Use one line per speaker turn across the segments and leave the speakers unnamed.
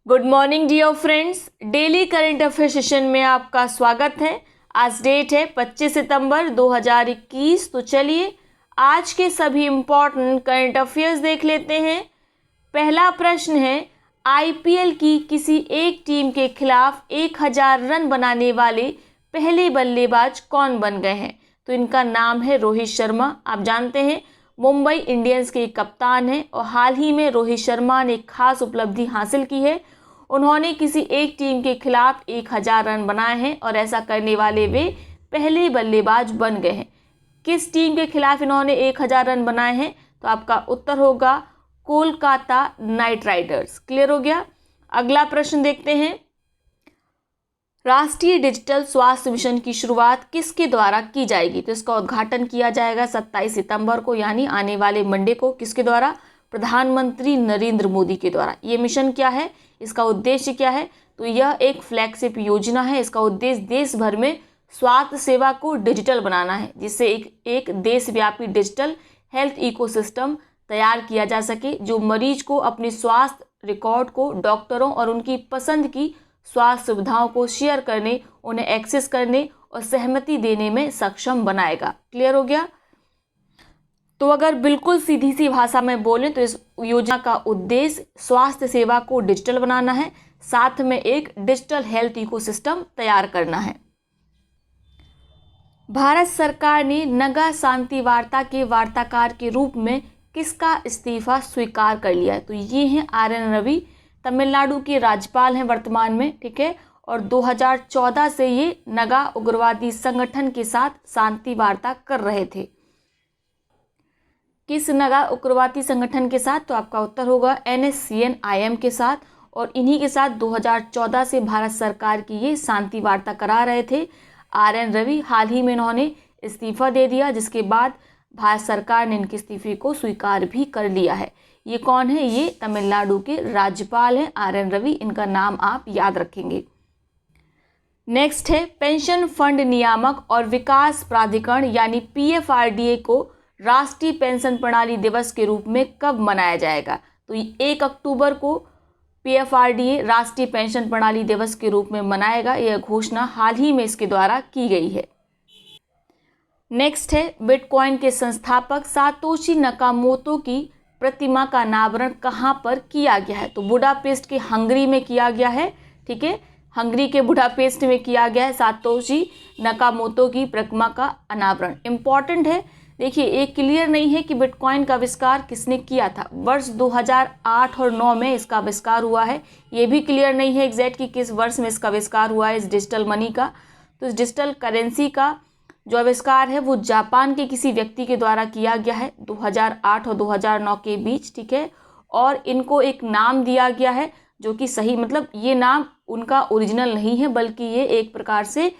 Good morning dear friends, daily current affair session में आपका स्वागत है। आज डेट है 25 सितंबर 2021। तो चलिए आज के सभी इम्पॉर्टेंट करंट अफेयर्स देख लेते हैं। पहला प्रश्न है, आईपीएल की किसी एक टीम के खिलाफ 1000 रन बनाने वाले पहले बल्लेबाज कौन बन गए हैं? तो इनका नाम है रोहित शर्मा। आप जानते हैं मुंबई इंडियंस के कप्तान हैं और हाल ही में रोहित शर्मा ने एक खास उपलब्धि हासिल की है। उन्होंने किसी एक टीम के खिलाफ 1000 रन बनाए हैं और ऐसा करने वाले वे पहले बल्लेबाज बन गए हैं। किस टीम के खिलाफ इन्होंने 1000 रन बनाए हैं? तो आपका उत्तर होगा कोलकाता नाइट राइडर्स। क्लियर हो गया। अगला प्रश्न देखते हैं, राष्ट्रीय डिजिटल स्वास्थ्य मिशन की शुरुआत किसके द्वारा की जाएगी? तो इसका उद्घाटन किया जाएगा 27 सितंबर को, यानी आने वाले मंडे को। किसके द्वारा? प्रधानमंत्री नरेंद्र मोदी के द्वारा। ये मिशन क्या है, इसका उद्देश्य क्या है? तो यह एक फ्लैगशिप योजना है। इसका उद्देश्य देश भर में स्वास्थ्य सेवा को डिजिटल बनाना है, जिससे एक देशव्यापी डिजिटल हेल्थ इकोसिस्टम तैयार किया जा सके, जो मरीज को अपने स्वास्थ्य रिकॉर्ड को डॉक्टरों और उनकी पसंद की स्वास्थ्य सुविधाओं को शेयर करने, उन्हें एक्सेस करने और सहमति देने में सक्षम बनाएगा। क्लियर हो गया। तो अगर बिल्कुल सीधी सी भाषा में बोलें तो इस योजना का उद्देश्य स्वास्थ्य सेवा को डिजिटल बनाना है, साथ में एक डिजिटल हेल्थ इकोसिस्टम तैयार करना है। भारत सरकार ने नगा शांति वार्ता के वार्ताकार के रूप में किसका इस्तीफा स्वीकार कर लिया है? तो ये हैं आर.एन. रवि, तमिलनाडु के राज्यपाल हैं वर्तमान में, ठीक है। और 2014 से ये नगा उग्रवादी संगठन के साथ शांति वार्ता कर रहे थे। किस नगा उग्रवादी संगठन के साथ? तो आपका उत्तर होगा NSCN-IM के साथ। और इन्हीं के साथ 2014 से भारत सरकार की ये शांति वार्ता करा रहे थे आर.एन. रवि। हाल ही में इन्होंने इस्तीफा दे दिया, जिसके बाद भारत सरकार ने इनके इस्तीफे को स्वीकार भी कर लिया है। ये कौन है? ये तमिलनाडु के राज्यपाल हैं आर.एन. रवि। इनका नाम आप याद रखेंगे। नेक्स्ट है, पेंशन फंड नियामक और विकास प्राधिकरण यानी PFRDA को राष्ट्रीय पेंशन प्रणाली दिवस के रूप में कब मनाया जाएगा? तो 1 अक्टूबर को PFRDA राष्ट्रीय पेंशन प्रणाली दिवस के रूप में मनाएगा। यह घोषणा हाल ही में इसके द्वारा की गई है। नेक्स्ट है, बिटकॉइन के संस्थापक सातोशी नकामोतो की प्रतिमा का अनावरण कहाँ पर किया गया है? तो बुडापेस्ट के हंगरी में किया गया है, ठीक है। हंगरी के बुडापेस्ट में किया गया है सातोशी नकामोतो की प्रतिमा का अनावरण। इम्पॉर्टेंट है, देखिए एक क्लियर नहीं है कि बिटकॉइन का आविष्कार किसने किया था। वर्ष 2008 और 9 में इसका आविष्कार हुआ है। ये भी क्लियर नहीं है एग्जैक्ट कि किस वर्ष में इसका आविष्कार हुआ है इस डिजिटल मनी का। तो इस डिजिटल करेंसी का जो आविष्कार है वो जापान के किसी व्यक्ति के द्वारा किया गया है 2008 और 2009 के बीच, ठीक है। और इनको एक नाम दिया गया है जो कि सही, मतलब ये नाम उनका ओरिजिनल नहीं है, बल्कि ये एक प्रकार से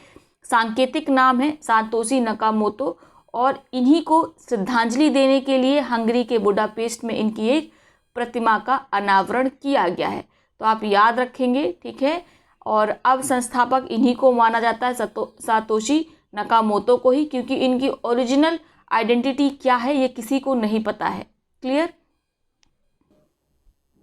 सांकेतिक नाम है, सातोशी नकामोतो। और इन्हीं को श्रद्धांजलि देने के लिए हंगरी के बुडापेस्ट में इनकी एक प्रतिमा का अनावरण किया गया है। तो आप याद रखेंगे, ठीक है। और अब संस्थापक इन्हीं को माना जाता है, सातोशी नकामोतो को ही, क्योंकि इनकी ओरिजिनल आइडेंटिटी क्या है ये किसी को नहीं पता है। क्लियर।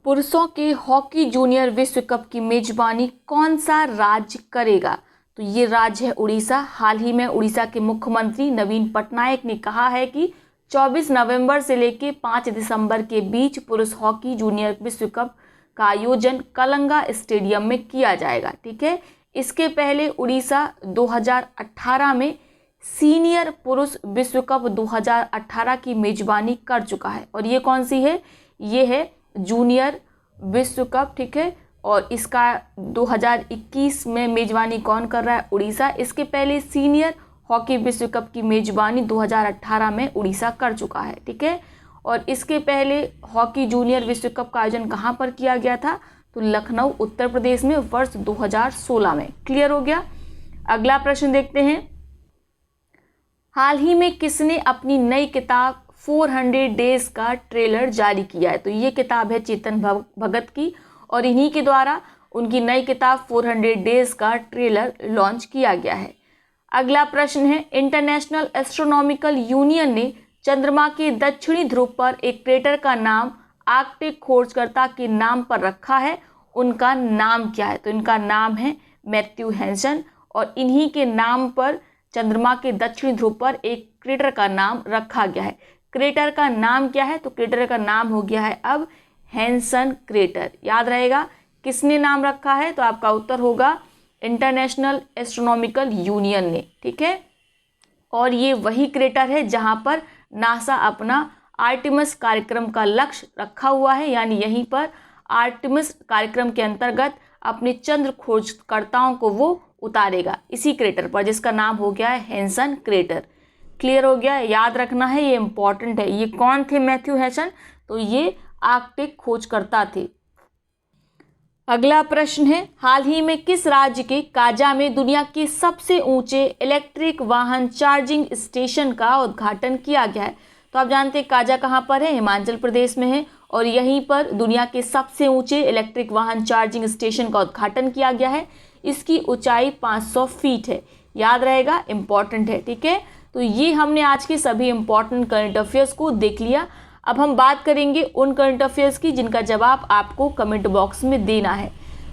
पुरुषों के हॉकी जूनियर विश्व कप की मेजबानी कौन सा राज्य करेगा? तो ये राज्य है उड़ीसा। हाल ही में उड़ीसा के मुख्यमंत्री नवीन पटनायक ने कहा है कि 24 नवंबर से लेकर 5 दिसंबर के बीच पुरुष हॉकी जूनियर विश्व कप का आयोजन कलंगा स्टेडियम में किया जाएगा, ठीक है। इसके पहले उड़ीसा 2018 में सीनियर पुरुष विश्व कप 2018 की मेजबानी कर चुका है। और ये कौन सी है? ये है जूनियर विश्व कप, ठीक है। और इसका 2021 में मेजबानी कौन कर रहा है? उड़ीसा। इसके पहले सीनियर हॉकी विश्व कप की मेजबानी 2018 में उड़ीसा कर चुका है, ठीक है। और इसके पहले हॉकी जूनियर विश्व कप का आयोजन कहाँ पर किया गया था? तो लखनऊ उत्तर प्रदेश में वर्ष 2016 में। क्लियर हो गया। अगला प्रश्न देखते हैं, हाल ही में किसने अपनी नई किताब 400 डेज का ट्रेलर जारी किया है? तो ये किताब है चेतन भगत की, और इन्हीं के द्वारा उनकी नई किताब 400 डेज का ट्रेलर लॉन्च किया गया है। अगला प्रश्न है, इंटरनेशनल एस्ट्रोनॉमिकल यूनियन ने चंद्रमा के दक्षिणी ध्रुव पर एक क्रेटर का नाम आर्कटिक खोजकर्ता के नाम पर रखा है उनका नाम क्या है? तो इनका नाम है मैथ्यू हैंसन और इन्हीं के नाम पर चंद्रमा के दक्षिणी ध्रुव पर एक क्रेटर का नाम रखा गया है। क्रेटर का नाम क्या है? तो क्रेटर का नाम हो गया है अब हैंसन क्रेटर। याद रहेगा किसने नाम रखा है? तो आपका उत्तर होगा इंटरनेशनल एस्ट्रोनॉमिकल यूनियन ने। ठीक है, और ये वही क्रेटर है जहां पर नासा अपना आर्टेमिस कार्यक्रम का लक्ष्य रखा हुआ है, यानी यहीं पर आर्टेमिस कार्यक्रम के अंतर्गत अपने चंद्र खोजकर्ताओं को वो उतारेगा इसी क्रेटर पर, जिसका नाम हो गया है हैंसन क्रेटर। क्लियर हो गया? याद रखना है, ये इंपॉर्टेंट है। ये कौन थे मैथ्यू हैंसन? तो ये आर्कटिक खोजकर्ता थे। अगला प्रश्न है, हाल ही में किस राज्य के काजा में दुनिया के सबसे ऊंचे इलेक्ट्रिक वाहन चार्जिंग स्टेशन का उद्घाटन किया गया है? तो आप जानते हैं काजा कहाँ पर है? हिमाचल प्रदेश में है और यहीं पर दुनिया के सबसे ऊंचे इलेक्ट्रिक वाहन चार्जिंग स्टेशन का उद्घाटन किया गया है। इसकी ऊंचाई 500 फीट है। याद रहेगा, इंपॉर्टेंट है। ठीक है, तो ये हमने आज के सभी इंपॉर्टेंट करंट अफेयर्स को देख लिया। अब हम बात करेंगे उन करंट अफेयर्स की जिनका जवाब आपको कमेंट बॉक्स में देना है।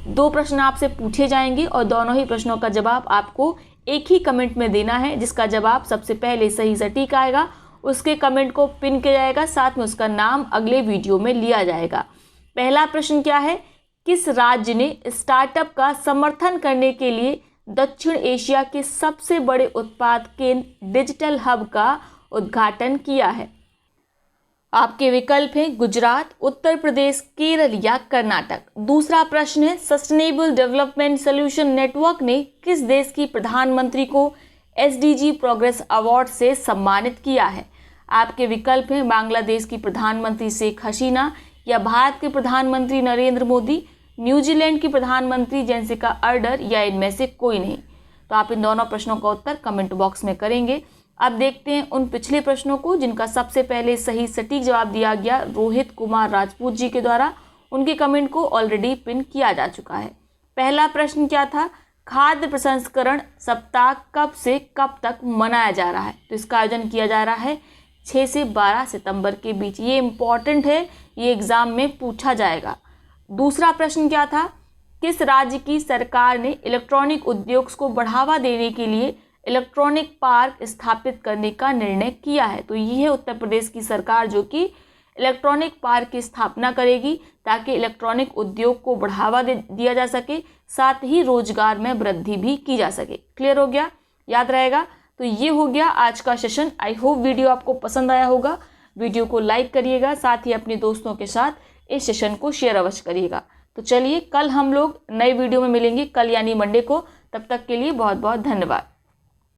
2 प्रश्न आपसे पूछे जाएंगे और दोनों ही प्रश्नों का जवाब आपको एक ही कमेंट में देना है। जिसका जवाब सबसे पहले सही सटीक आएगा उसके कमेंट को पिन किया जाएगा, साथ में उसका नाम अगले वीडियो में लिया जाएगा। पहला प्रश्न क्या है? किस राज्य ने स्टार्टअप का समर्थन करने के लिए दक्षिण एशिया के सबसे बड़े उत्पाद केंद्र डिजिटल हब का उद्घाटन किया है? आपके विकल्प हैं गुजरात, उत्तर प्रदेश, केरल या कर्नाटक। दूसरा प्रश्न है, सस्टेनेबल डेवलपमेंट सॉल्यूशन नेटवर्क ने किस देश की प्रधानमंत्री को SDG प्रोग्रेस अवार्ड से सम्मानित किया है? आपके विकल्प हैं बांग्लादेश की प्रधानमंत्री शेख हसीना या भारत के प्रधानमंत्री नरेंद्र मोदी, न्यूजीलैंड की प्रधानमंत्री जेसिका अर्डर या इनमें से कोई नहीं। तो आप इन दोनों प्रश्नों का उत्तर कमेंट बॉक्स में करेंगे। अब देखते हैं उन पिछले प्रश्नों को जिनका सबसे पहले सही सटीक जवाब दिया गया रोहित कुमार राजपूत जी के द्वारा। उनके कमेंट को ऑलरेडी पिन किया जा चुका है। पहला प्रश्न क्या था? खाद्य प्रसंस्करण सप्ताह कब से कब तक मनाया जा रहा है? तो इसका आयोजन किया जा रहा है 6 से 12 सितंबर के बीच। ये इंपॉर्टेंट है, ये एग्जाम में पूछा जाएगा। दूसरा प्रश्न क्या था? किस राज्य की सरकार ने इलेक्ट्रॉनिक उद्योग को बढ़ावा देने के लिए इलेक्ट्रॉनिक पार्क स्थापित करने का निर्णय किया है? तो ये है उत्तर प्रदेश की सरकार जो कि इलेक्ट्रॉनिक पार्क की स्थापना करेगी ताकि इलेक्ट्रॉनिक उद्योग को बढ़ावा दिया जा सके, साथ ही रोजगार में वृद्धि भी की जा सके। क्लियर हो गया? याद रहेगा। तो ये हो गया आज का सेशन। आई होप वीडियो आपको पसंद आया होगा। वीडियो को लाइक करिएगा, साथ ही अपने दोस्तों के साथ इस सेशन को शेयर अवश्य करिएगा। तो चलिए कल हम लोग नए वीडियो में मिलेंगे, कल यानी मंडे को। तब तक के लिए बहुत बहुत धन्यवाद।